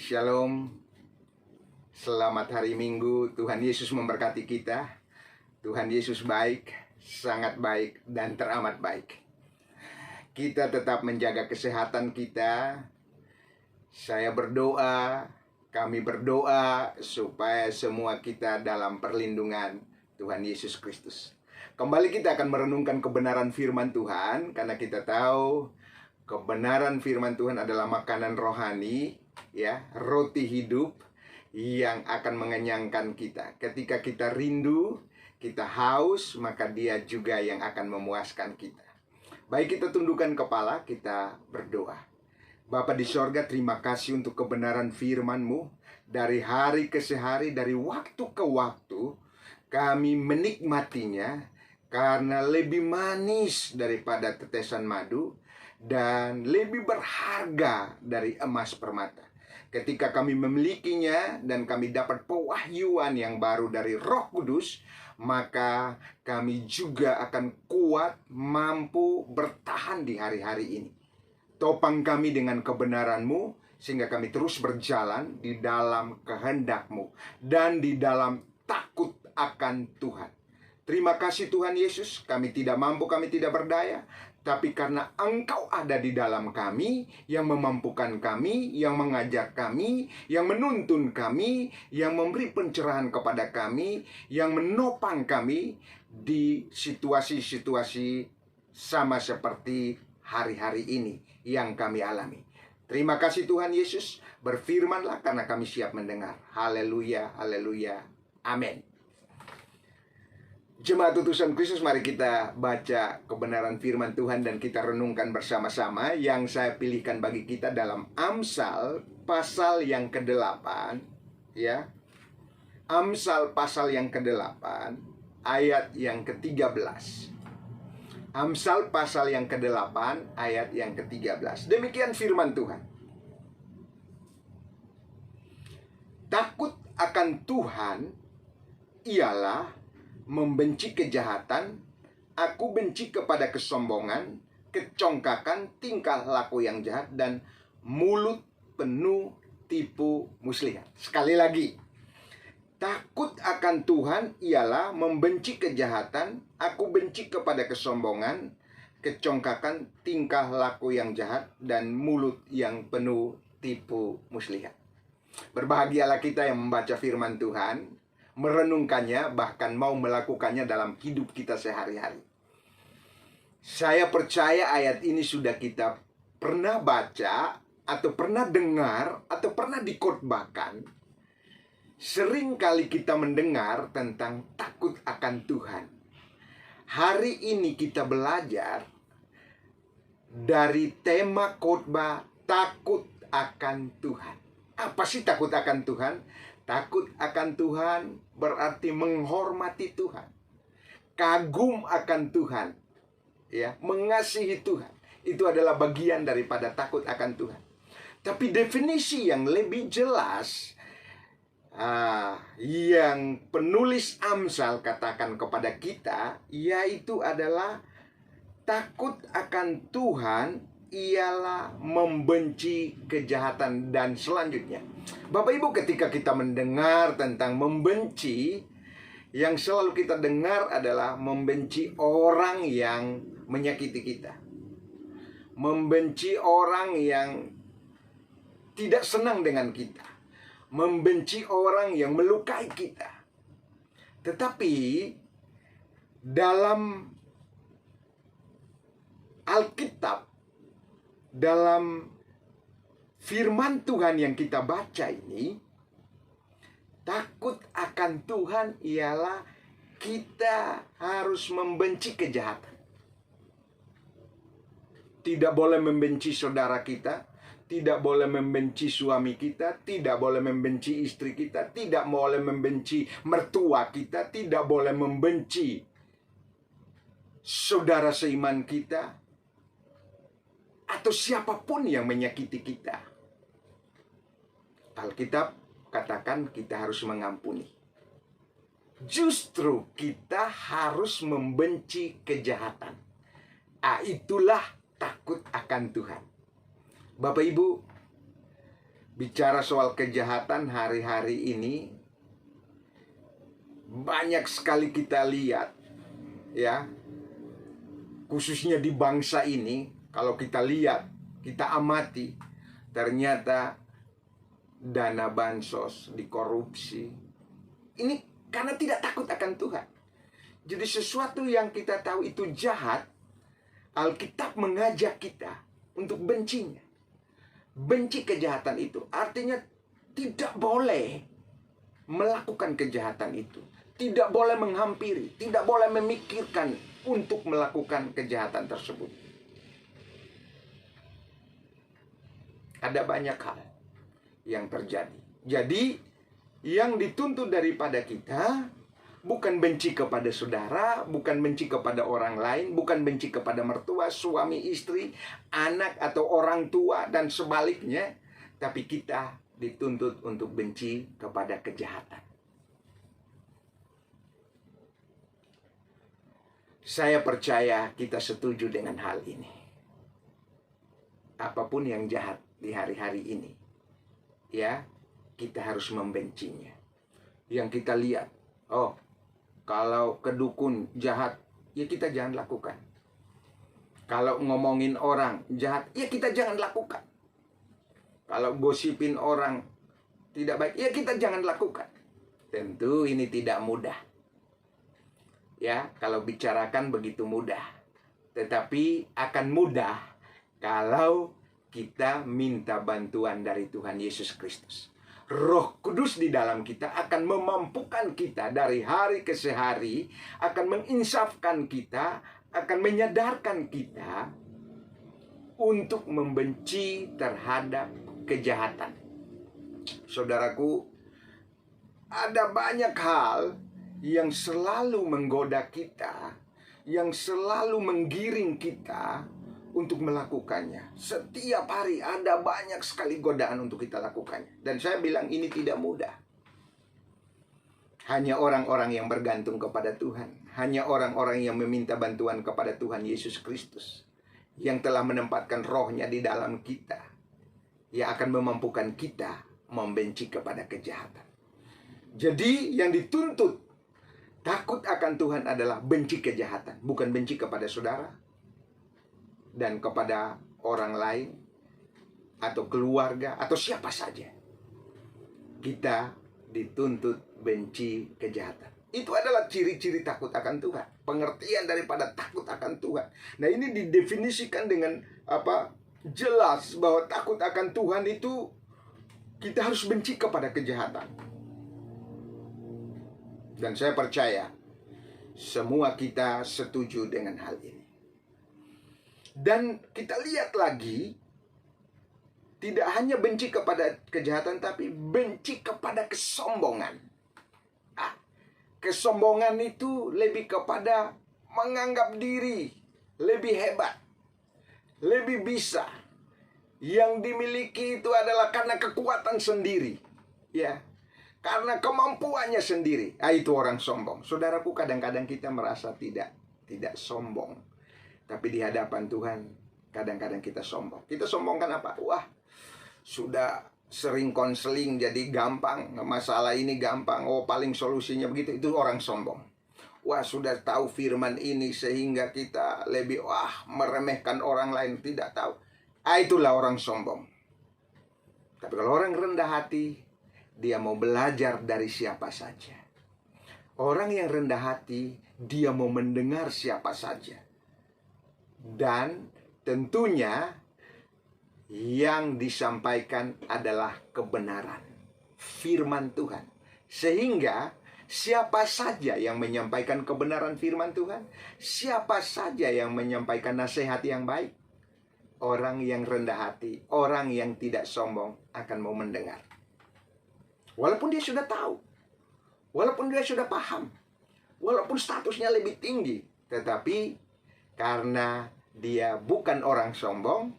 Shalom, selamat hari Minggu. Tuhan Yesus memberkati kita. Tuhan Yesus baik, sangat baik, dan teramat baik. Kita tetap menjaga kesehatan kita. Saya berdoa, kami berdoa supaya semua kita dalam perlindungan Tuhan Yesus Kristus. Kembali kita akan merenungkan kebenaran firman Tuhan, karena kita tahu kebenaran firman Tuhan adalah makanan rohani, ya, roti hidup yang akan mengenyangkan kita. Ketika kita rindu, kita haus, maka Dia juga yang akan memuaskan kita. Baik, kita tundukkan kepala, kita berdoa. Bapa di sorga, terima kasih untuk kebenaran firman-Mu. Dari hari ke hari, dari waktu ke waktu, kami menikmatinya karena lebih manis daripada tetesan madu dan lebih berharga dari emas permata. Ketika kami memilikinya dan kami dapat pewahyuan yang baru dari Roh Kudus, maka kami juga akan kuat, mampu bertahan di hari-hari ini. Topang kami dengan kebenaran-Mu, sehingga kami terus berjalan di dalam kehendak-Mu dan di dalam takut akan Tuhan. Terima kasih Tuhan Yesus, kami tidak mampu, kami tidak berdaya, tapi karena Engkau ada di dalam kami, yang memampukan kami, yang mengajar kami, yang menuntun kami, yang memberi pencerahan kepada kami, yang menopang kami di situasi-situasi sama seperti hari-hari ini yang kami alami. Terima kasih Tuhan Yesus, berfirmanlah karena kami siap mendengar. Haleluya, haleluya, amin. Jemaat utusan Kristus, mari kita baca kebenaran firman Tuhan dan kita renungkan bersama-sama. Yang saya pilihkan bagi kita dalam Amsal pasal yang ke-8, ya. Amsal pasal yang ke-8 ayat yang ke-13. Amsal pasal yang ke-8 ayat yang ke-13. Demikian firman Tuhan. Takut akan Tuhan ialah membenci kejahatan, aku benci kepada kesombongan, kecongkakan, tingkah laku yang jahat, dan mulut penuh tipu muslihat. Sekali lagi, takut akan Tuhan ialah membenci kejahatan, aku benci kepada kesombongan, kecongkakan, tingkah laku yang jahat, dan mulut yang penuh tipu muslihat. Berbahagialah kita yang membaca firman Tuhan, merenungkannya, bahkan mau melakukannya dalam hidup kita sehari-hari. Saya percaya ayat ini sudah kita pernah baca, atau pernah dengar, atau pernah dikhotbahkan. Sering kali kita mendengar tentang takut akan Tuhan. Hari ini kita belajar dari tema khotbah takut akan Tuhan. Apa sih takut akan Tuhan? Takut akan Tuhan berarti menghormati Tuhan, kagum akan Tuhan, ya, mengasihi Tuhan. Itu adalah bagian daripada takut akan Tuhan. Tapi definisi yang lebih jelas, yang penulis Amsal katakan kepada kita, yaitu adalah takut akan Tuhan ialah membenci kejahatan. Dan selanjutnya, Bapak Ibu, ketika kita mendengar tentang membenci, yang selalu kita dengar adalah membenci orang yang menyakiti kita, membenci orang yang tidak senang dengan kita, membenci orang yang melukai kita. Tetapi dalam Alkitab, dalam firman Tuhan yang kita baca ini, takut akan Tuhan ialah kita harus membenci kejahatan. Tidak boleh membenci saudara kita, tidak boleh membenci suami kita, tidak boleh membenci istri kita, tidak boleh membenci mertua kita, tidak boleh membenci saudara seiman kita, atau siapapun yang menyakiti kita. Alkitab katakan kita harus mengampuni. Justru kita harus membenci kejahatan. Itulah takut akan Tuhan. Bapak Ibu, Bicara soal kejahatan hari-hari ini, banyak sekali kita lihat, ya, khususnya di bangsa ini. Kalau kita lihat, kita amati, ternyata dana bansos dikorupsi. Ini karena tidak takut akan Tuhan. Jadi sesuatu yang kita tahu itu jahat, Alkitab mengajak kita untuk bencinya. Benci kejahatan itu artinya tidak boleh melakukan kejahatan itu, tidak boleh menghampiri, tidak boleh memikirkan untuk melakukan kejahatan tersebut. Ada banyak hal yang terjadi. Jadi yang dituntut daripada kita bukan benci kepada saudara, bukan benci kepada orang lain, bukan benci kepada mertua, suami, istri, anak, atau orang tua, dan sebaliknya. Tapi kita dituntut untuk benci kepada kejahatan. Saya percaya kita setuju dengan hal ini. Apapun yang jahat di hari-hari ini, ya, kita harus membencinya. Yang kita lihat, oh, kalau kedukun jahat, ya kita jangan lakukan. Kalau ngomongin orang jahat, ya kita jangan lakukan. Kalau gosipin orang tidak baik, ya kita jangan lakukan. Tentu ini tidak mudah. Ya, kalau bicarakan begitu mudah. Tetapi akan mudah kalau kita minta bantuan dari Tuhan Yesus Kristus. Roh Kudus di dalam kita akan memampukan kita dari hari ke hari, akan menginsafkan kita, akan menyadarkan kita untuk membenci terhadap kejahatan. Saudaraku, ada banyak hal yang selalu menggoda kita, yang selalu menggiring kita untuk melakukannya. Setiap hari ada banyak sekali godaan untuk kita lakukannya. Dan saya bilang ini tidak mudah. Hanya orang-orang yang bergantung kepada Tuhan, hanya orang-orang yang meminta bantuan kepada Tuhan Yesus Kristus, yang telah menempatkan rohnya di dalam kita, yang akan memampukan kita membenci kepada kejahatan. Jadi yang dituntut takut akan Tuhan adalah benci kejahatan, bukan benci kepada saudara dan kepada orang lain atau keluarga atau siapa saja. Kita dituntut benci kejahatan. Itu adalah ciri-ciri takut akan Tuhan, pengertian daripada takut akan Tuhan. Nah, ini didefinisikan dengan jelas bahwa takut akan Tuhan itu kita harus benci kepada kejahatan. Dan saya percaya semua kita setuju dengan hal ini. Dan kita lihat lagi, tidak hanya benci kepada kejahatan, tapi benci kepada kesombongan. Kesombongan itu lebih kepada menganggap diri lebih hebat, lebih bisa. Yang dimiliki itu adalah karena kekuatan sendiri, ya, karena kemampuannya sendiri. Itu orang sombong. Saudaraku, kadang-kadang kita merasa tidak sombong. Tapi di hadapan Tuhan, kadang-kadang kita sombong. Kita sombongkan apa? Wah, sudah sering konseling jadi gampang. Masalah ini gampang. Oh, paling solusinya begitu. Itu orang sombong. Wah, sudah tahu firman ini sehingga kita lebih, meremehkan orang lain. Tidak tahu. Itulah orang sombong. Tapi kalau orang rendah hati, dia mau belajar dari siapa saja. Orang yang rendah hati, dia mau mendengar siapa saja. Dan tentunya yang disampaikan adalah kebenaran, firman Tuhan. Sehingga siapa saja yang menyampaikan kebenaran firman Tuhan, siapa saja yang menyampaikan nasihat yang baik, orang yang rendah hati, orang yang tidak sombong akan mau mendengar. Walaupun dia sudah tahu, walaupun dia sudah paham, walaupun statusnya lebih tinggi, tetapi karena dia bukan orang sombong,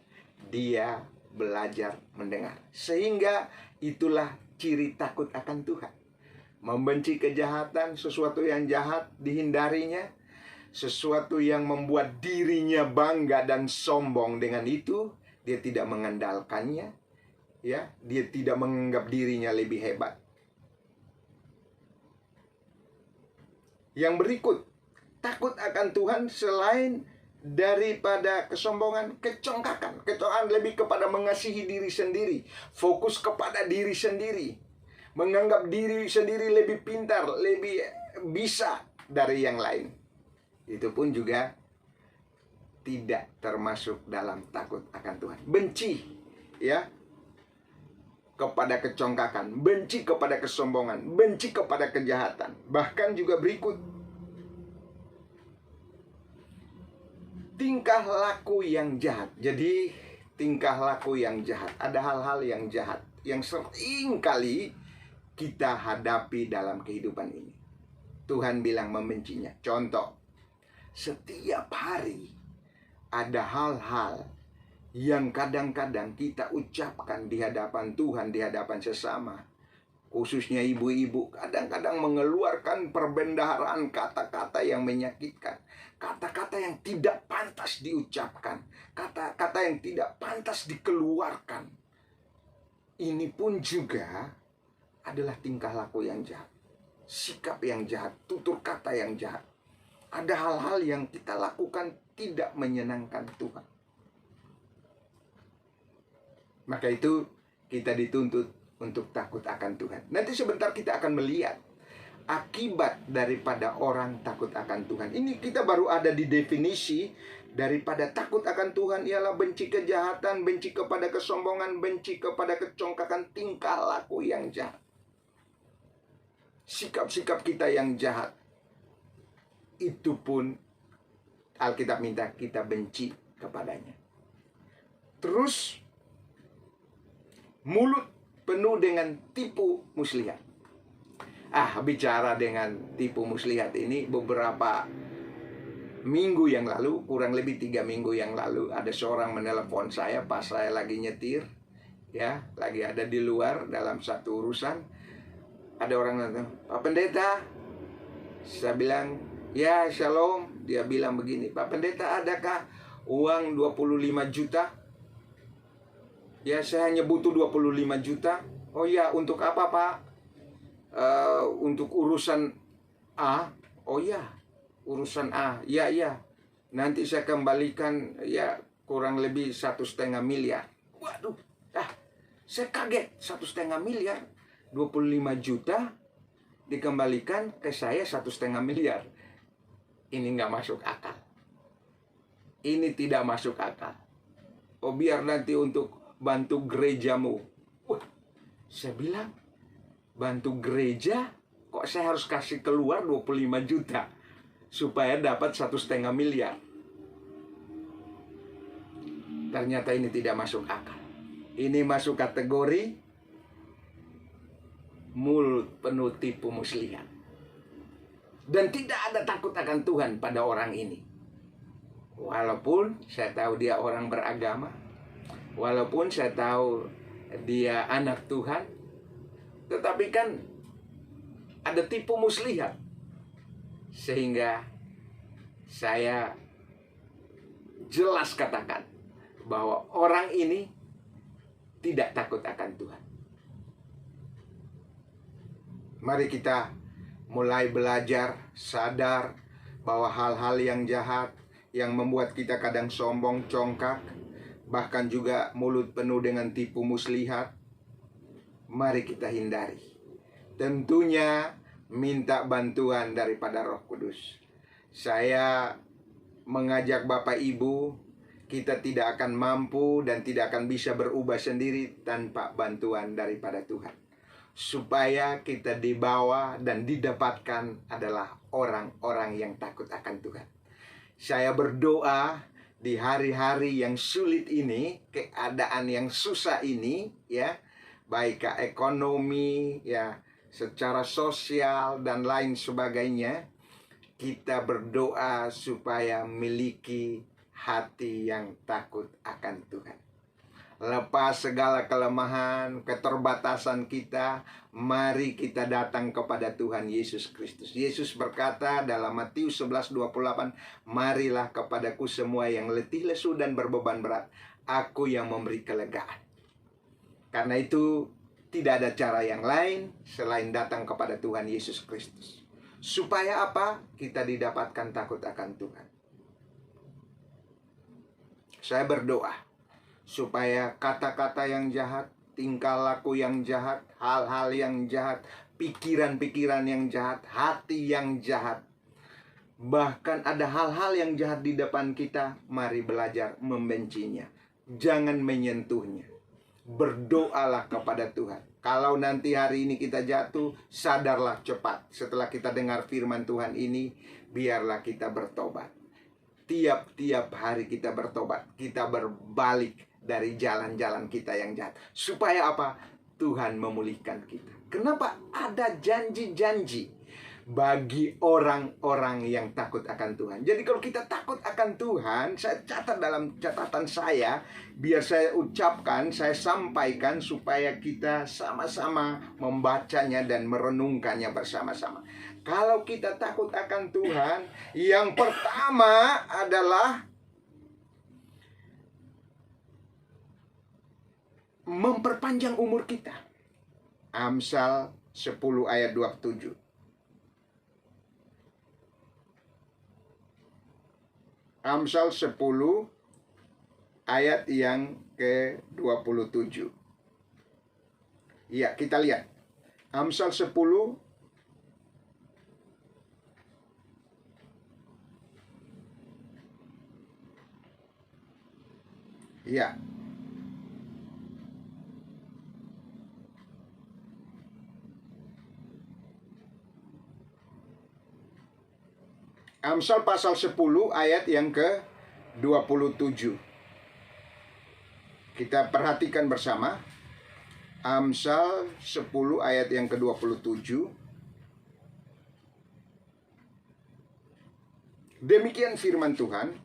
dia belajar mendengar. Sehingga itulah ciri takut akan Tuhan. Membenci kejahatan, sesuatu yang jahat dihindarinya, sesuatu yang membuat dirinya bangga dan sombong dengan itu, dia tidak mengandalkannya. ya, dia tidak menganggap dirinya lebih hebat. Yang berikut, takut akan Tuhan selain daripada kesombongan, kecongkakan. Kecongkakan lebih kepada mengasihi diri sendiri, fokus kepada diri sendiri, menganggap diri sendiri lebih pintar, lebih bisa dari yang lain. Itu pun juga tidak termasuk dalam takut akan Tuhan. Benci, ya, kepada kecongkakan, benci kepada kesombongan, benci kepada kejahatan. Bahkan juga berikut, tingkah laku yang jahat. Jadi tingkah laku yang jahat, ada hal-hal yang jahat yang sering kali kita hadapi dalam kehidupan ini. Tuhan bilang membencinya. Contoh, setiap hari ada hal-hal yang kadang-kadang kita ucapkan di hadapan Tuhan, di hadapan sesama. Khususnya ibu-ibu kadang-kadang mengeluarkan perbendaharaan kata-kata yang menyakitkan, kata-kata yang tidak pantas diucapkan, kata-kata yang tidak pantas dikeluarkan. Ini pun juga adalah tingkah laku yang jahat, sikap yang jahat, tutur kata yang jahat. Ada hal-hal yang kita lakukan tidak menyenangkan Tuhan. Maka itu kita dituntut untuk takut akan Tuhan. Nanti sebentar kita akan melihat akibat daripada orang takut akan Tuhan. Ini kita baru ada di definisi daripada takut akan Tuhan ialah benci kejahatan, benci kepada kesombongan, benci kepada kecongkakan, tingkah laku yang jahat. Sikap-sikap kita yang jahat. Itu pun Alkitab minta kita benci kepadanya. Terus mulut penuh dengan tipu muslihat. Bicara dengan tipu muslihat ini beberapa minggu yang lalu, kurang lebih 3 minggu yang lalu, ada seorang menelpon saya pas saya lagi nyetir, ya, lagi ada di luar dalam satu urusan. Ada orang datang, "Pak Pendeta." Saya bilang, "Ya, shalom." Dia bilang begini, "Pak Pendeta, adakah uang 25 juta?" "Ya, saya hanya butuh 25 juta." "Oh ya, untuk apa, Pak?" Untuk urusan A." "Oh ya, urusan A." "Ya, ya. Nanti saya kembalikan ya kurang lebih 1,5 miliar." Waduh, saya kaget. 1,5 miliar, 25 juta dikembalikan ke saya 1,5 miliar. Ini nggak masuk akal. Ini tidak masuk akal. "Oh, biar nanti untuk bantu gerejamu." Wah, saya bilang, bantu gereja? Kok saya harus kasih keluar 25 juta supaya dapat 1,5 miliar? Ternyata ini tidak masuk akal. Ini masuk kategori mulut penuh tipu muslihat. Dan tidak ada takut akan Tuhan pada orang ini. Walaupun saya tahu dia orang beragama, walaupun saya tahu dia anak Tuhan, tetapi kan ada tipu muslihat. Sehingga saya jelas katakan bahwa orang ini tidak takut akan Tuhan. Mari kita mulai belajar, sadar bahwa hal-hal yang jahat yang membuat kita kadang sombong, congkak, bahkan juga mulut penuh dengan tipu muslihat, mari kita hindari. Tentunya minta bantuan daripada Roh Kudus. Saya mengajak Bapak Ibu, kita tidak akan mampu dan tidak akan bisa berubah sendiri tanpa bantuan daripada Tuhan. Supaya kita dibawa dan didapatkan adalah orang-orang yang takut akan Tuhan. Saya berdoa di hari-hari yang sulit ini, keadaan yang susah ini, ya, baik ekonomi, ya, secara sosial dan lain sebagainya, kita berdoa supaya memiliki hati yang takut akan Tuhan. Lepas segala kelemahan, keterbatasan kita, mari kita datang kepada Tuhan Yesus Kristus. Yesus berkata dalam Matius 11:28, "Marilah kepadaku semua yang letih lesu dan berbeban berat, Aku yang memberi kelegaan." Karena itu tidak ada cara yang lain selain datang kepada Tuhan Yesus Kristus. Supaya apa? Kita didapatkan takut akan Tuhan. Saya berdoa supaya kata-kata yang jahat, tingkah laku yang jahat, hal-hal yang jahat, pikiran-pikiran yang jahat, hati yang jahat, bahkan ada hal-hal yang jahat di depan kita, mari belajar membencinya. Jangan menyentuhnya. Berdoalah kepada Tuhan. Kalau nanti hari ini kita jatuh, sadarlah cepat. Setelah kita dengar firman Tuhan ini, biarlah kita bertobat. Tiap-tiap hari kita bertobat. Kita berbalik dari jalan-jalan kita yang jahat. Supaya apa? Tuhan memulihkan kita. Kenapa? Ada janji-janji bagi orang-orang yang takut akan Tuhan. Jadi kalau kita takut akan Tuhan, saya catat dalam catatan saya, biar saya ucapkan, saya sampaikan supaya kita sama-sama membacanya dan merenungkannya bersama-sama. Kalau kita takut akan Tuhan, yang pertama adalah memperpanjang umur kita. Amsal 10 ayat 27. Amsal 10 ayat yang ke-27. Ya, kita lihat. Amsal 10 ya. Amsal pasal 10 ayat yang ke-27. Kita perhatikan bersama. Amsal 10 ayat yang ke-27. Demikian firman Tuhan.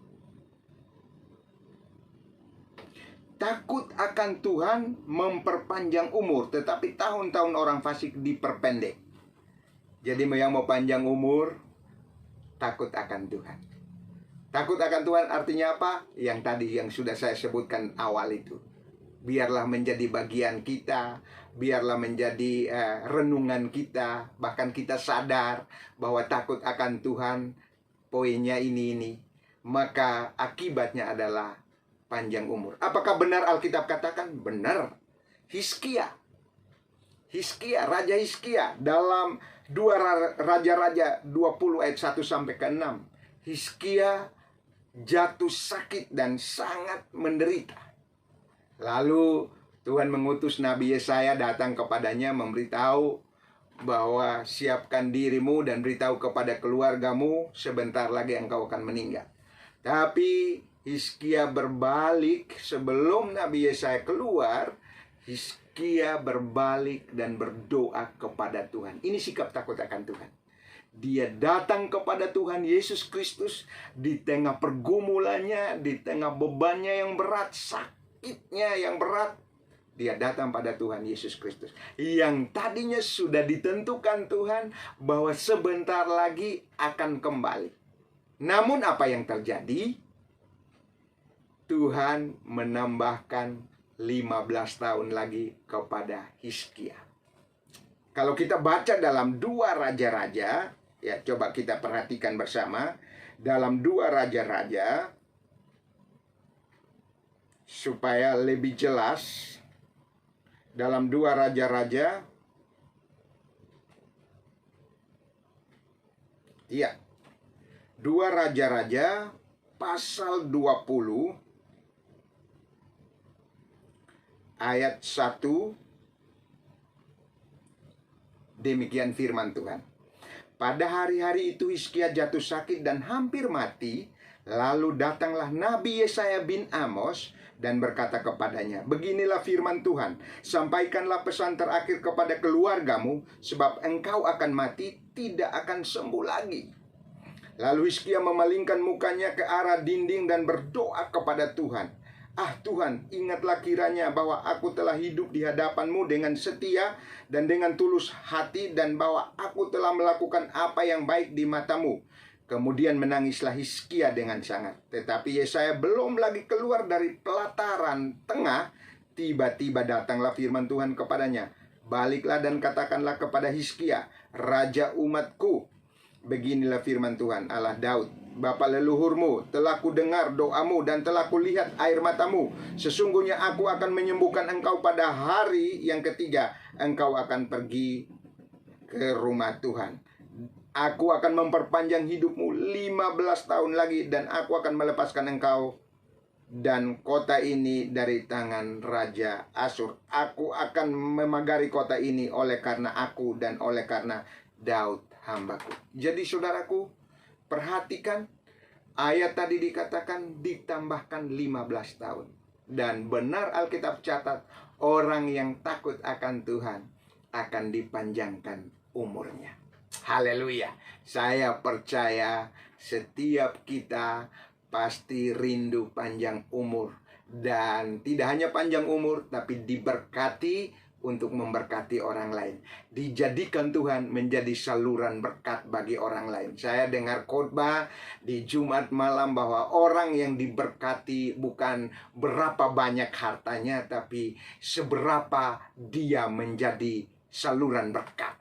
Takut akan Tuhan memperpanjang umur, tetapi tahun-tahun orang fasik diperpendek. Jadi yang mau panjang umur, takut akan Tuhan. Takut akan Tuhan artinya apa? Yang tadi yang sudah saya sebutkan awal itu. Biarlah menjadi bagian kita, biarlah menjadi renungan kita, bahkan kita sadar bahwa takut akan Tuhan, poinnya ini. Maka akibatnya adalah panjang umur. Apakah benar Alkitab katakan? Benar. Raja Hizkia dalam 2 Raja-Raja 20 ayat 1 sampai ke 6. Hizkia jatuh sakit dan sangat menderita. Lalu Tuhan mengutus Nabi Yesaya datang kepadanya memberitahu bahwa siapkan dirimu dan beritahu kepada keluargamu, sebentar lagi engkau akan meninggal. Tapi Hizkia berbalik sebelum Nabi Yesaya keluar. Hizkia berbalik dan berdoa kepada Tuhan. Ini sikap takut akan Tuhan. Dia datang kepada Tuhan Yesus Kristus di tengah pergumulannya, di tengah bebannya yang berat, sakitnya yang berat. Dia datang pada Tuhan Yesus Kristus yang tadinya sudah ditentukan Tuhan bahwa sebentar lagi akan kembali. Namun apa yang terjadi? Tuhan menambahkan 15 tahun lagi kepada Hizkia. Kalau kita baca dalam 2 Raja-Raja, ya coba kita perhatikan bersama. Dalam 2 Raja-Raja, supaya lebih jelas. Dalam 2 Raja-Raja, ya, 2 Raja-Raja pasal 20 ayat 1. Demikian firman Tuhan. Pada hari-hari itu Hizkia jatuh sakit dan hampir mati. Lalu datanglah Nabi Yesaya bin Amos dan berkata kepadanya, beginilah firman Tuhan, sampaikanlah pesan terakhir kepada keluargamu, sebab engkau akan mati, tidak akan sembuh lagi. Lalu Hizkia memalingkan mukanya ke arah dinding dan berdoa kepada Tuhan. Ah Tuhan, ingatlah kiranya bahwa aku telah hidup di hadapan-Mu dengan setia dan dengan tulus hati, dan bahwa aku telah melakukan apa yang baik di mata-Mu. Kemudian menangislah Hizkia dengan sangat. Tetapi Yesaya belum lagi keluar dari pelataran tengah, Tiba-tiba datanglah firman Tuhan kepadanya, baliklah dan katakanlah kepada Hizkia, raja umatku, beginilah firman Tuhan Allah Daud, bapa leluhurmu, telah ku dengar doamu dan telah ku lihat air matamu. Sesungguhnya aku akan menyembuhkan engkau pada hari yang ketiga. Engkau akan pergi ke rumah Tuhan. Aku akan memperpanjang hidupmu 15 tahun lagi, dan aku akan melepaskan engkau dan kota ini dari tangan Raja Asyur. Aku akan memagari kota ini oleh karena aku dan oleh karena Daud hambaku. Jadi saudaraku, perhatikan ayat tadi dikatakan ditambahkan 15 tahun. Dan benar Alkitab catat, orang yang takut akan Tuhan akan dipanjangkan umurnya. Haleluya. Saya percaya setiap kita pasti rindu panjang umur. Dan tidak hanya panjang umur, tapi diberkati untuk memberkati orang lain. Dijadikan Tuhan menjadi saluran berkat bagi orang lain. Saya dengar khotbah di Jumat malam bahwa orang yang diberkati bukan berapa banyak hartanya, tapi seberapa dia menjadi saluran berkat.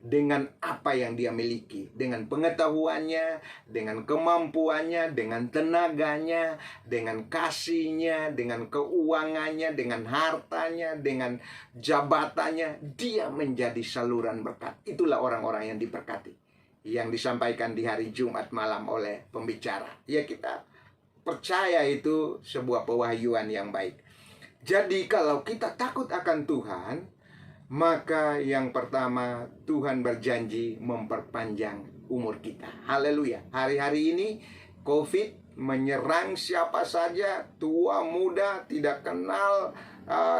Dengan apa yang dia miliki, dengan pengetahuannya, dengan kemampuannya, dengan tenaganya, dengan kasihnya, dengan keuangannya, dengan hartanya, dengan jabatannya, dia menjadi saluran berkat. Itulah orang-orang yang diberkati, yang disampaikan di hari Jumat malam oleh pembicara. Ya, kita percaya itu sebuah pewahyuan yang baik. Jadi kalau kita takut akan Tuhan, maka yang pertama, Tuhan berjanji memperpanjang umur kita. Haleluya. Hari-hari ini COVID menyerang siapa saja, tua, muda, tidak kenal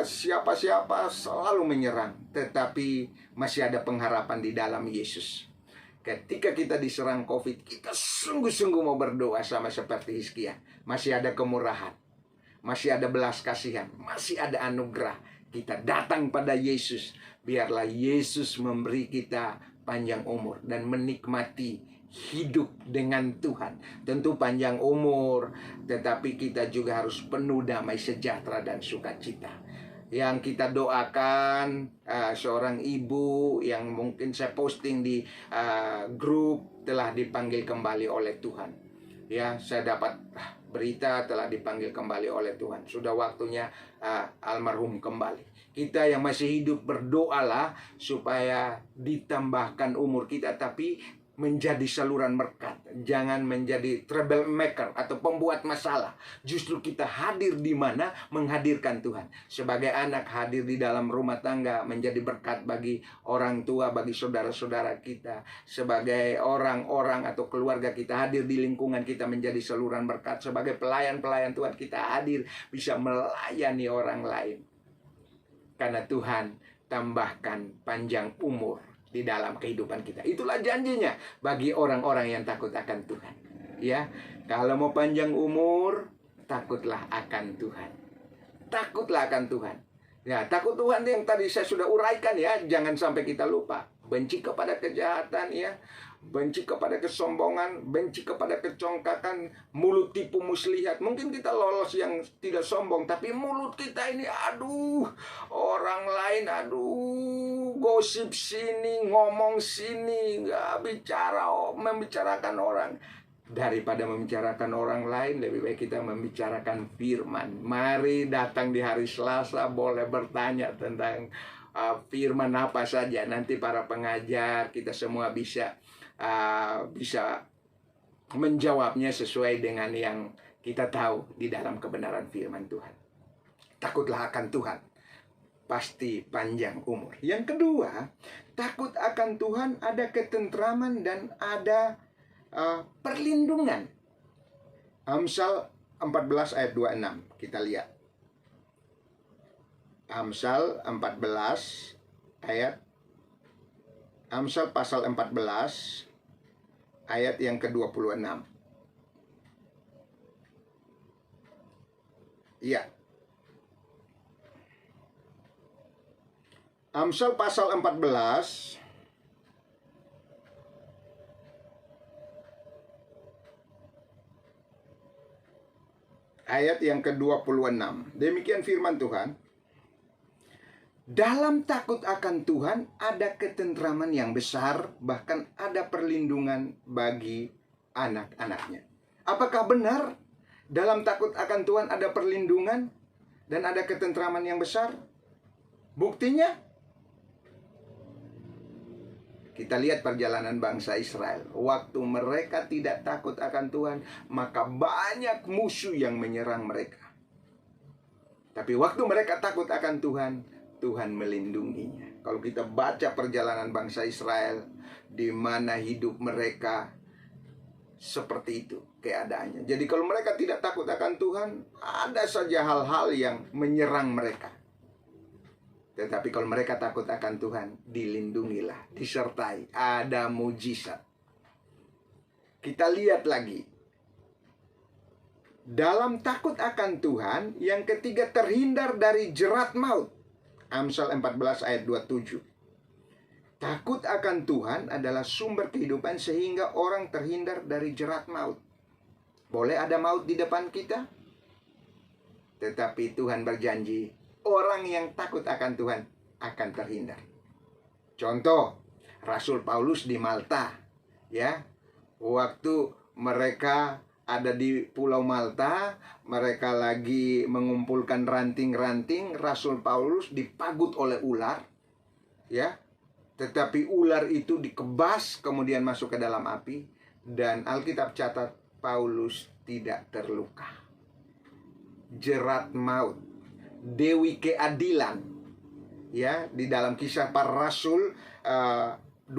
siapa-siapa, selalu menyerang. Tetapi masih ada pengharapan di dalam Yesus. Ketika kita diserang COVID, kita sungguh-sungguh mau berdoa sama seperti Hizkia. Masih ada kemurahan, masih ada belas kasihan, masih ada anugerah. Kita datang pada Yesus. Biarlah Yesus memberi kita panjang umur dan menikmati hidup dengan Tuhan. Tentu panjang umur, tetapi kita juga harus penuh damai sejahtera dan sukacita. Yang kita doakan, seorang ibu yang mungkin saya posting di grup telah dipanggil kembali oleh Tuhan. Ya, saya dapat berita telah dipanggil kembali oleh Tuhan. Sudah waktunya almarhum kembali. Kita yang masih hidup berdoalah supaya ditambahkan umur kita, tapi menjadi saluran berkat. Jangan menjadi troublemaker atau pembuat masalah. Justru kita hadir di mana menghadirkan Tuhan. Sebagai anak hadir di dalam rumah tangga, menjadi berkat bagi orang tua, bagi saudara-saudara kita. Sebagai orang-orang atau keluarga kita hadir di lingkungan kita, menjadi saluran berkat. Sebagai pelayan-pelayan Tuhan kita hadir bisa melayani orang lain. Karena Tuhan tambahkan panjang umur di dalam kehidupan kita. Itulah janjinya bagi orang-orang yang takut akan Tuhan. Ya, kalau mau panjang umur, takutlah akan Tuhan. Takutlah akan Tuhan. Ya, takut Tuhan yang tadi saya sudah uraikan ya, jangan sampai kita lupa. Benci kepada kejahatan ya, benci kepada kesombongan, benci kepada kecongkakan, mulut tipu muslihat. Mungkin kita lolos yang tidak sombong, tapi mulut kita ini aduh, orang lain aduh, gosip sini, ngomong sini, nggak bicara, membicarakan orang. Daripada membicarakan orang lain, lebih baik kita membicarakan firman. Mari datang di hari Selasa, boleh bertanya tentang firman apa saja. Nanti para pengajar kita semua bisa menjawabnya sesuai dengan yang kita tahu di dalam kebenaran firman Tuhan. Takutlah akan Tuhan, pasti panjang umur. Yang kedua, takut akan Tuhan ada ketentraman dan ada perlindungan. Amsal 14 ayat 26, kita lihat. Amsal 14 ayat Amsal pasal 14 ayat yang ke-26. Ya. Amsal pasal 14 ayat yang ke-26. Demikian firman Tuhan. Dalam takut akan Tuhan ada ketentraman yang besar, bahkan ada perlindungan bagi anak-anaknya. Apakah benar dalam takut akan Tuhan ada perlindungan dan ada ketentraman yang besar? Buktinya, kita lihat perjalanan bangsa Israel. Waktu mereka tidak takut akan Tuhan, maka banyak musuh yang menyerang mereka. Tapi waktu mereka takut akan Tuhan, Tuhan melindunginya. Kalau kita baca perjalanan bangsa Israel, di mana hidup mereka seperti itu keadaannya. Jadi kalau mereka tidak takut akan Tuhan, ada saja hal-hal yang menyerang mereka. Tetapi kalau mereka takut akan Tuhan, dilindungilah, disertai, ada mujizat. Kita lihat lagi. Dalam takut akan Tuhan, yang ketiga terhindar dari jerat maut. Amsal 14 ayat 27. Takut akan Tuhan adalah sumber kehidupan sehingga orang terhindar dari jerat maut. Boleh ada maut di depan kita, tetapi Tuhan berjanji orang yang takut akan Tuhan akan terhindar. Contoh, Rasul Paulus di Malta, ya. Waktu mereka ada di Pulau Malta, mereka lagi mengumpulkan ranting-ranting, Rasul Paulus dipagut oleh ular, ya. Tetapi ular itu dikebas, kemudian masuk ke dalam api, dan Alkitab catat Paulus tidak terluka. Jerat maut, dewi keadilan, ya, di dalam Kisah Para Rasul 28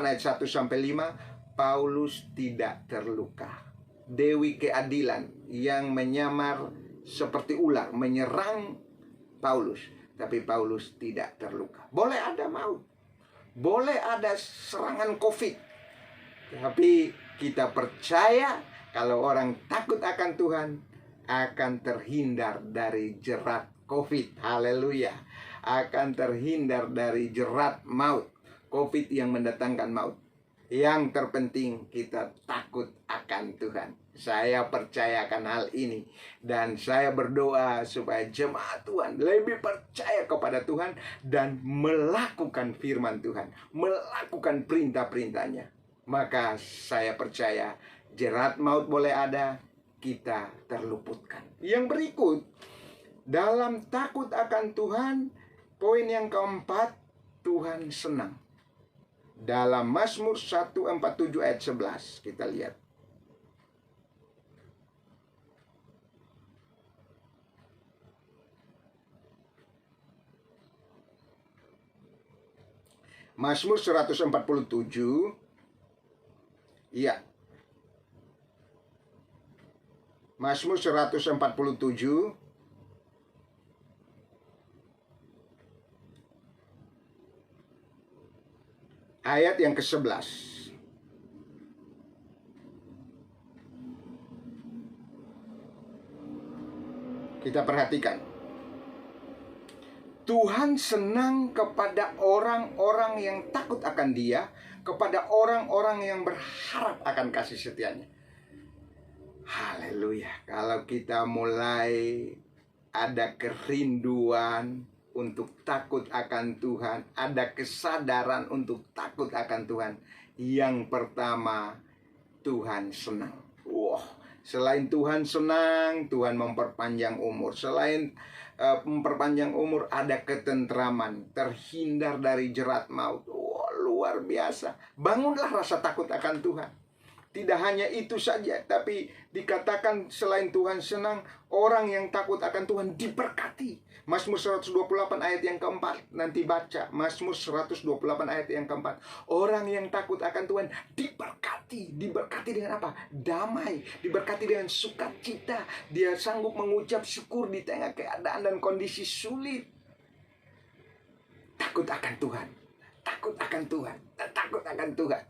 ayat 1 sampai 5, Paulus tidak terluka. Dewi keadilan yang menyamar seperti ular menyerang Paulus, tapi Paulus tidak terluka. Boleh ada maut, boleh ada serangan COVID, tapi kita percaya kalau orang takut akan Tuhan akan terhindar dari jerat COVID. Haleluya. Akan terhindar dari jerat maut, COVID yang mendatangkan maut. Yang terpenting kita takut akan Tuhan. Saya percayakan hal ini, dan saya berdoa supaya jemaat Tuhan lebih percaya kepada Tuhan dan melakukan firman Tuhan, melakukan perintah-perintahnya. Maka saya percaya jerat maut boleh ada, kita terluputkan. Yang berikut, dalam takut akan Tuhan, poin yang keempat, Tuhan senang. Dalam Mazmur 147 ayat 11, kita lihat. Mazmur 147, iya. Mazmur 147 ayat yang ke-11. Kita perhatikan. Tuhan senang kepada orang-orang yang takut akan Dia, kepada orang-orang yang berharap akan kasih setianya. Haleluya. Kalau kita mulai ada kerinduan untuk takut akan Tuhan, ada kesadaran untuk takut akan Tuhan, yang pertama, Tuhan senang. Selain Tuhan senang, Tuhan memperpanjang umur. Selain memperpanjang umur, ada ketentraman, terhindar dari jerat maut. Luar biasa. Bangunlah rasa takut akan Tuhan. Tidak hanya itu saja, tapi dikatakan selain Tuhan senang, orang yang takut akan Tuhan diberkati. Mazmur 128 ayat yang keempat, nanti baca Mazmur 128 ayat yang keempat. Orang yang takut akan Tuhan diberkati. Diberkati dengan apa? Damai. Diberkati dengan sukacita. Dia sanggup mengucap syukur di tengah keadaan dan kondisi sulit. Takut akan Tuhan. Takut akan Tuhan. Takut akan Tuhan.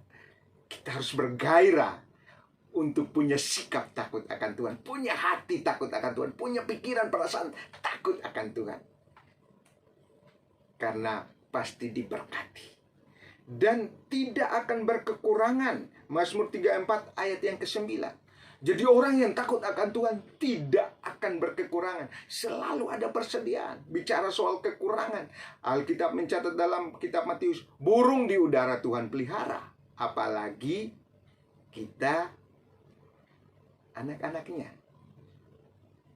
Kita harus bergairah untuk punya sikap takut akan Tuhan, punya hati takut akan Tuhan, punya pikiran, perasaan takut akan Tuhan. Karena pasti diberkati dan tidak akan berkekurangan. Mazmur 34 ayat yang ke-9. Jadi orang yang takut akan Tuhan tidak akan berkekurangan. Selalu ada persediaan. Bicara soal kekurangan, Alkitab mencatat dalam kitab Matius, burung di udara Tuhan pelihara. Apalagi kita anak-anaknya.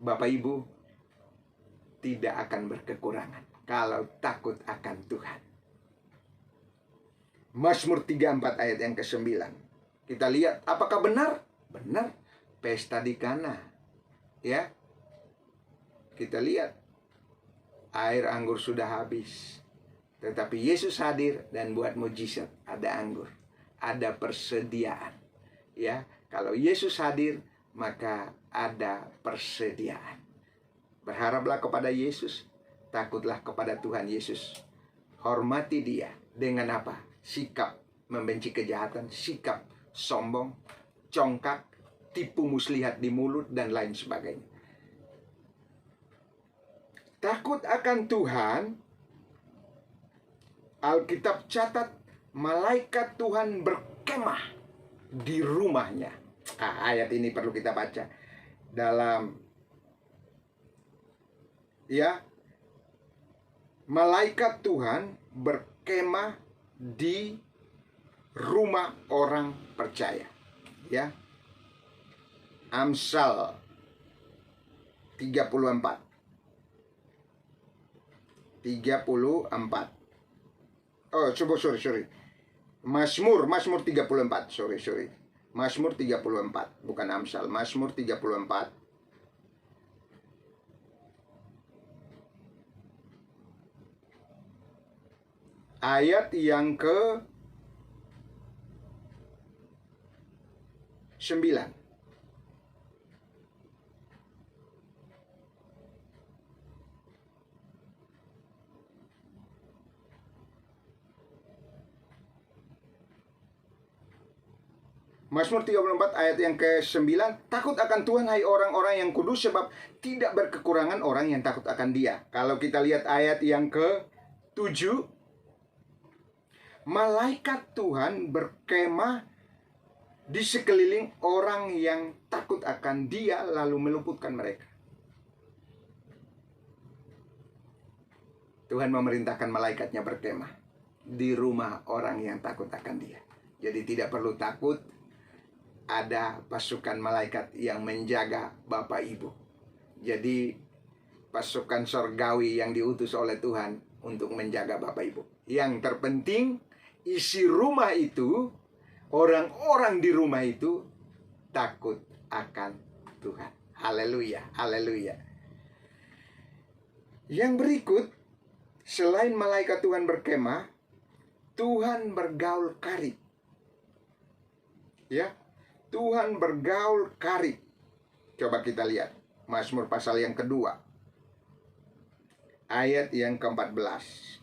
Bapak Ibu tidak akan berkekurangan kalau takut akan Tuhan. Mazmur 34 ayat yang ke-9. Kita lihat apakah benar? Benar. Pesta di Kana. Ya. Kita lihat air anggur sudah habis. Tetapi Yesus hadir dan buat mujizat. Ada anggur. Ada persediaan. Ya. Kalau Yesus hadir, maka ada persediaan. Berharaplah kepada Yesus. Takutlah kepada Tuhan Yesus. Hormati Dia. Dengan apa? Sikap membenci kejahatan. Sikap sombong, congkak, tipu muslihat di mulut, dan lain sebagainya. Takut akan Tuhan, Alkitab catat, malaikat Tuhan berkemah di rumahnya. Ayat ini perlu kita baca dalam, ya, malaikat Tuhan berkemah di rumah orang percaya. Ya. Amsal 34. Oh, sorry. Mazmur 34. Sorry. Mazmur 34, bukan Amsal. Mazmur 34. Ayat yang ke 9. Mazmur 34 ayat yang ke-9. Takut akan Tuhan hai orang-orang yang kudus, sebab tidak berkekurangan orang yang takut akan Dia. Kalau kita lihat ayat yang ke-7, malaikat Tuhan berkemah di sekeliling orang yang takut akan Dia, lalu meluputkan mereka. Tuhan memerintahkan malaikatnya berkemah di rumah orang yang takut akan Dia. Jadi tidak perlu takut. Ada pasukan malaikat yang menjaga Bapak Ibu. Jadi pasukan sorgawi yang diutus oleh Tuhan untuk menjaga Bapak Ibu. Yang terpenting isi rumah itu, orang-orang di rumah itu takut akan Tuhan. Haleluya, haleluya. Yang berikut, selain malaikat Tuhan berkemah, Tuhan bergaul karib. Ya, Tuhan bergaul karib. Coba kita lihat Mazmur pasal yang kedua, ayat yang ke-14.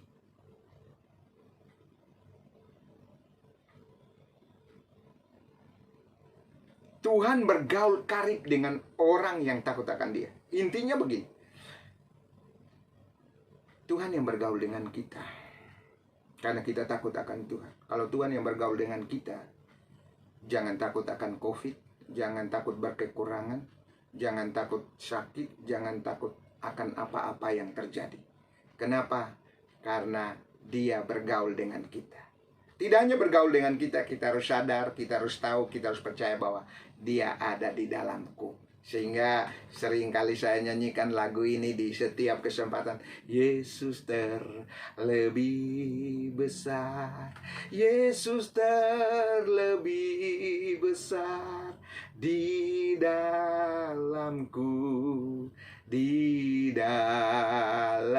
Tuhan bergaul karib dengan orang yang takut akan Dia. Intinya begini, Tuhan yang bergaul dengan kita karena kita takut akan Tuhan. Kalau Tuhan yang bergaul dengan kita, jangan takut akan COVID, jangan takut berkekurangan, jangan takut sakit, jangan takut akan apa-apa yang terjadi. Kenapa? Karena Dia bergaul dengan kita. Tidak hanya bergaul dengan kita, kita harus sadar, kita harus tahu, kita harus percaya bahwa Dia ada di dalamku. Sehingga seringkali saya nyanyikan lagu ini di setiap kesempatan. Yesus terlebih besar, Yesus terlebih besar di dalamku, di dalamku.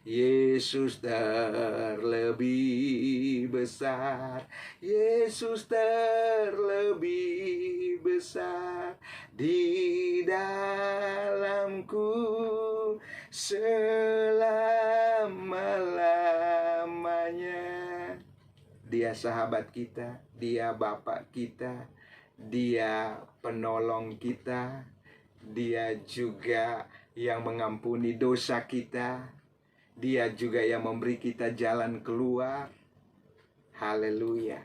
Yesus terlebih besar, Yesus terlebih besar di dalamku selama-lamanya. Dia sahabat kita, Dia Bapa kita, Dia penolong kita, Dia juga yang mengampuni dosa kita, Dia juga yang memberi kita jalan keluar. Haleluya.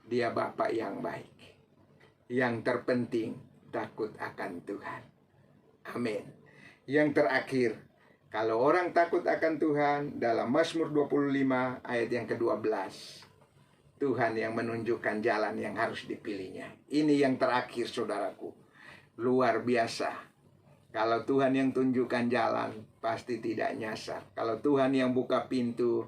Dia Bapa yang baik. Yang terpenting, takut akan Tuhan. Amin. Yang terakhir, kalau orang takut akan Tuhan, dalam Mazmur 25 ayat yang ke-12, Tuhan yang menunjukkan jalan yang harus dipilihnya. Ini yang terakhir, saudaraku. Luar biasa. Kalau Tuhan yang tunjukkan jalan, pasti tidak nyasar. Kalau Tuhan yang buka pintu,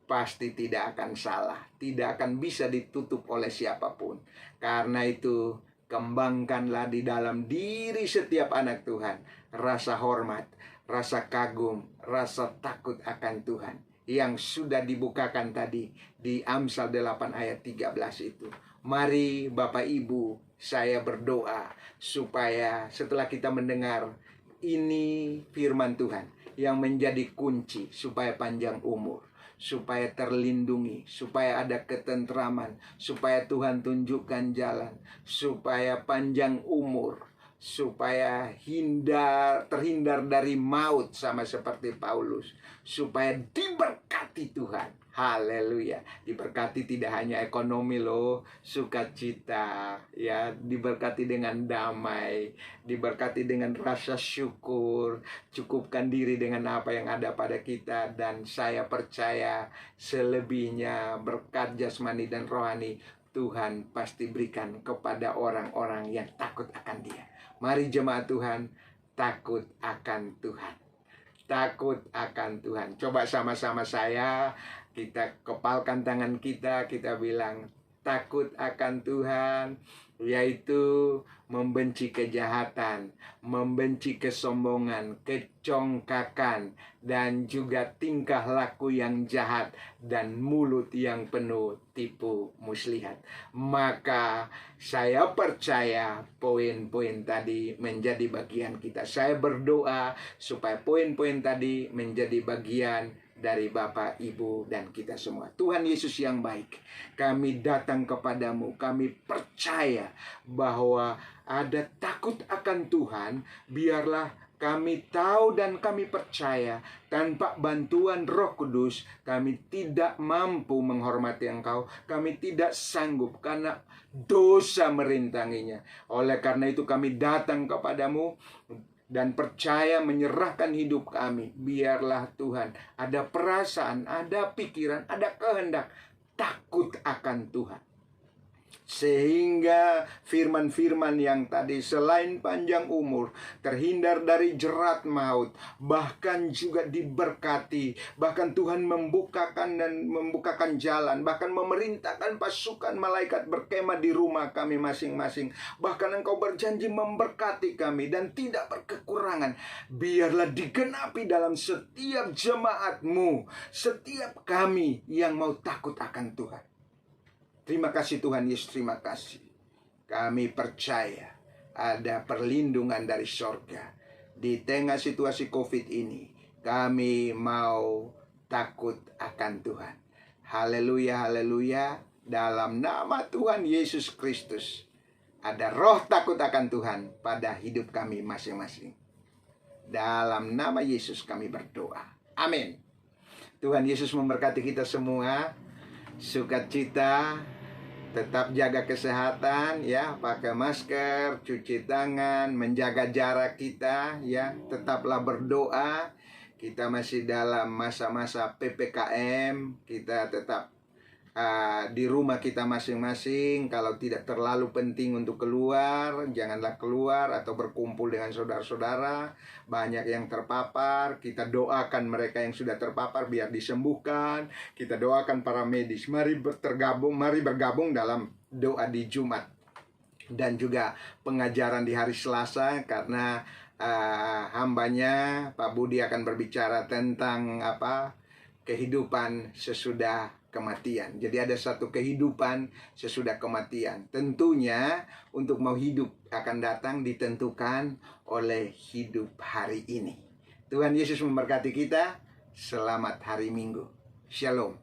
pasti tidak akan salah. Tidak akan bisa ditutup oleh siapapun. Karena itu, kembangkanlah di dalam diri setiap anak Tuhan rasa hormat, rasa kagum, rasa takut akan Tuhan yang sudah dibukakan tadi di Amsal 8 ayat 13 itu. Mari Bapak Ibu, saya berdoa supaya setelah kita mendengar ini firman Tuhan yang menjadi kunci supaya panjang umur, supaya terlindungi, supaya ada ketentraman, supaya Tuhan tunjukkan jalan, supaya panjang umur, supaya terhindar dari maut sama seperti Paulus, supaya diberkati Tuhan. Haleluya. Diberkati tidak hanya ekonomi loh, sukacita, ya, diberkati dengan damai, diberkati dengan rasa syukur, cukupkan diri dengan apa yang ada pada kita, dan saya percaya selebihnya berkat jasmani dan rohani Tuhan pasti berikan kepada orang-orang yang takut akan Dia. Mari jemaat Tuhan, takut akan Tuhan. Takut akan Tuhan. Coba sama-sama kita kepalkan tangan kita bilang, takut akan Tuhan, yaitu membenci kejahatan, membenci kesombongan, kecongkakan, dan juga tingkah laku yang jahat, dan mulut yang penuh tipu muslihat. Maka saya percaya poin-poin tadi menjadi bagian kita. Saya berdoa supaya poin-poin tadi menjadi bagian dari Bapak, Ibu, dan kita semua. Tuhan Yesus yang baik, kami datang kepadamu. Kami percaya bahwa ada takut akan Tuhan. Biarlah kami tahu dan kami percaya tanpa bantuan Roh Kudus kami tidak mampu menghormati Engkau. Kami tidak sanggup karena dosa merintanginya. Oleh karena itu kami datang kepadamu dan percaya menyerahkan hidup kami. Biarlah Tuhan ada perasaan, ada pikiran, ada kehendak takut akan Tuhan. Sehingga firman-firman yang tadi, selain panjang umur, terhindar dari jerat maut, bahkan juga diberkati, bahkan Tuhan membukakan jalan, bahkan memerintahkan pasukan malaikat berkemah di rumah kami masing-masing. Bahkan Engkau berjanji memberkati kami dan tidak berkekurangan. Biarlah digenapi dalam setiap jemaat-Mu, setiap kami yang mau takut akan Tuhan. Terima kasih Tuhan Yesus, terima kasih. Kami percaya ada perlindungan dari sorga. Di tengah situasi COVID ini, kami mau takut akan Tuhan. Haleluya, haleluya. Dalam nama Tuhan Yesus Kristus, ada roh takut akan Tuhan pada hidup kami masing-masing. Dalam nama Yesus kami berdoa. Amin. Tuhan Yesus memberkati kita semua. Sukacita, tetap jaga kesehatan ya, pakai masker, cuci tangan, menjaga jarak kita ya, tetaplah berdoa. Kita masih dalam masa-masa PPKM, kita tetap di rumah kita masing-masing. Kalau tidak terlalu penting untuk keluar, janganlah keluar atau berkumpul dengan saudara-saudara. Banyak yang terpapar, kita doakan mereka yang sudah terpapar biar disembuhkan. Kita doakan para medis. Mari bergabung dalam doa di Jumat dan juga pengajaran di hari Selasa, karena hambanya Pak Budi akan berbicara tentang kehidupan sesudah kematian. Jadi ada satu kehidupan sesudah kematian. Tentunya untuk mau hidup akan datang ditentukan oleh hidup hari ini. Tuhan Yesus memberkati kita. Selamat hari Minggu. Shalom.